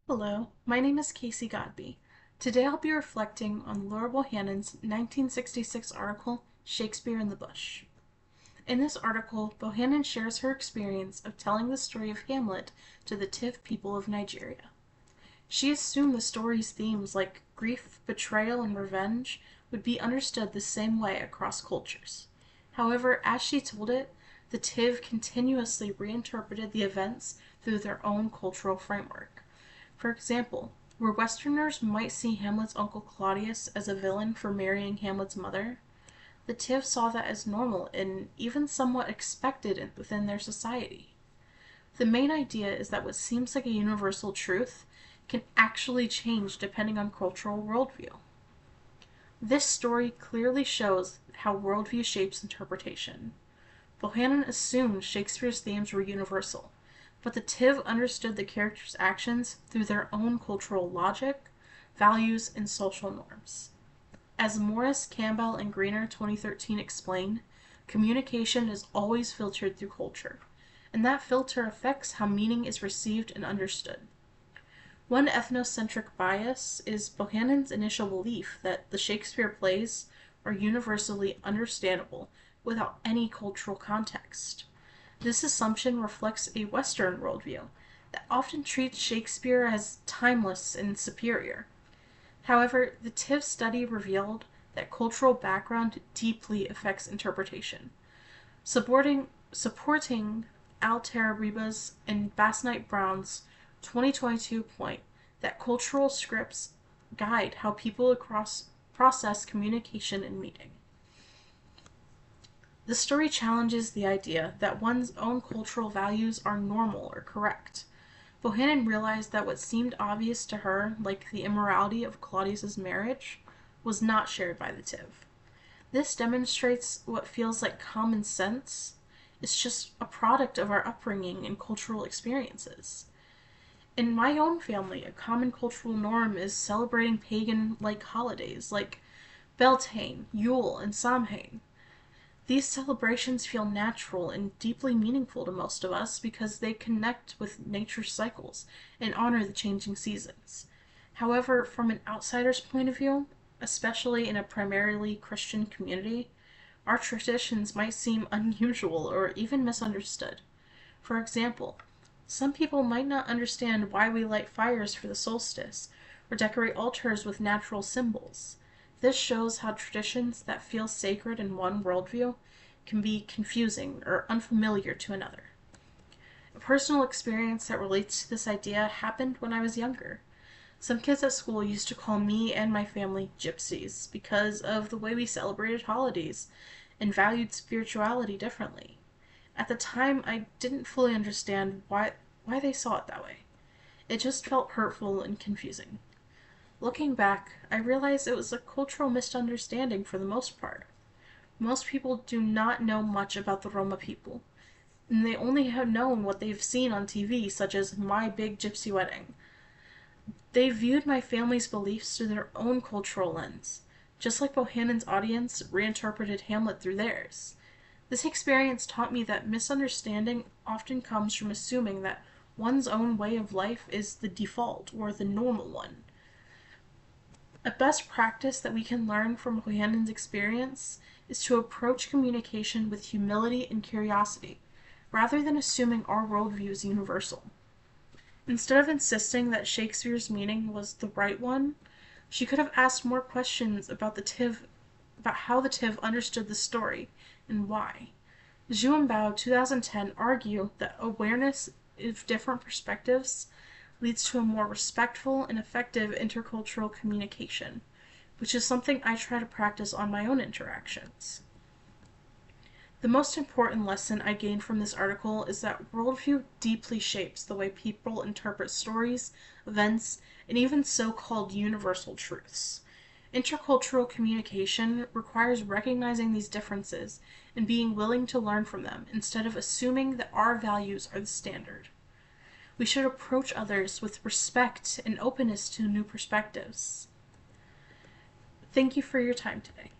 Hello, my name is Kasey Godbey. Today I'll be reflecting on Laura Bohannon's 1966 article, Shakespeare in the Bush. In this article, Bohannon shares her experience of telling the story of Hamlet to the Tiv people of Nigeria. She assumed the story's themes like grief, betrayal, and revenge would be understood the same way across cultures. However, as she told it, the Tiv continuously reinterpreted the events through their own cultural framework. For example, where Westerners might see Hamlet's uncle Claudius as a villain for marrying Hamlet's mother, the Tiv saw that as normal and even somewhat expected within their society. The main idea is that what seems like a universal truth can actually change depending on cultural worldview. This story clearly shows how worldview shapes interpretation. Bohannon assumed Shakespeare's themes were universal, but the Tiv understood the characters' actions through their own cultural logic, values, and social norms. As Morris, Campbell, and Greener 2013 explain, communication is always filtered through culture, and that filter affects how meaning is received and understood. One ethnocentric bias is Bohannon's initial belief that the Shakespeare plays are universally understandable without any cultural context. This assumption reflects a Western worldview that often treats Shakespeare as timeless and superior. However, the Tiv study revealed that cultural background deeply affects interpretation. Supporting Altair Riba's and Basnight Brown's 2022 point that cultural scripts guide how people process communication and meaning. The story challenges the idea that one's own cultural values are normal or correct. Bohannon realized that what seemed obvious to her, like the immorality of Claudius's marriage, was not shared by the Tiv. This demonstrates what feels like common sense is just a product of our upbringing and cultural experiences. In my own family, a common cultural norm is celebrating pagan-like holidays like Beltane, Yule, and Samhain. These celebrations feel natural and deeply meaningful to most of us because they connect with nature's cycles and honor the changing seasons. However, from an outsider's point of view, especially in a primarily Christian community, our traditions might seem unusual or even misunderstood. For example, some people might not understand why we light fires for the solstice or decorate altars with natural symbols. This shows how traditions that feel sacred in one worldview can be confusing or unfamiliar to another. A personal experience that relates to this idea happened when I was younger. Some kids at school used to call me and my family gypsies because of the way we celebrated holidays and valued spirituality differently. At the time, I didn't fully understand why they saw it that way. It just felt hurtful and confusing. Looking back, I realized it was a cultural misunderstanding for the most part. Most people do not know much about the Roma people, and they only have known what they've seen on TV, such as My Big Gypsy Wedding. They viewed my family's beliefs through their own cultural lens, just like Bohannon's audience reinterpreted Hamlet through theirs. This experience taught me that misunderstanding often comes from assuming that one's own way of life is the default or the normal one. A best practice that we can learn from Bohannon's experience is to approach communication with humility and curiosity, rather than assuming our worldview is universal. Instead of insisting that Shakespeare's meaning was the right one, she could have asked more questions about how the Tiv understood the story and why. Zhuambao 2010 argue that awareness of different perspectives leads to a more respectful and effective intercultural communication, which is something I try to practice on my own interactions. The most important lesson I gained from this article is that worldview deeply shapes the way people interpret stories, events, and even so-called universal truths. Intercultural communication requires recognizing these differences and being willing to learn from them instead of assuming that our values are the standard. We should approach others with respect and openness to new perspectives. Thank you for your time today.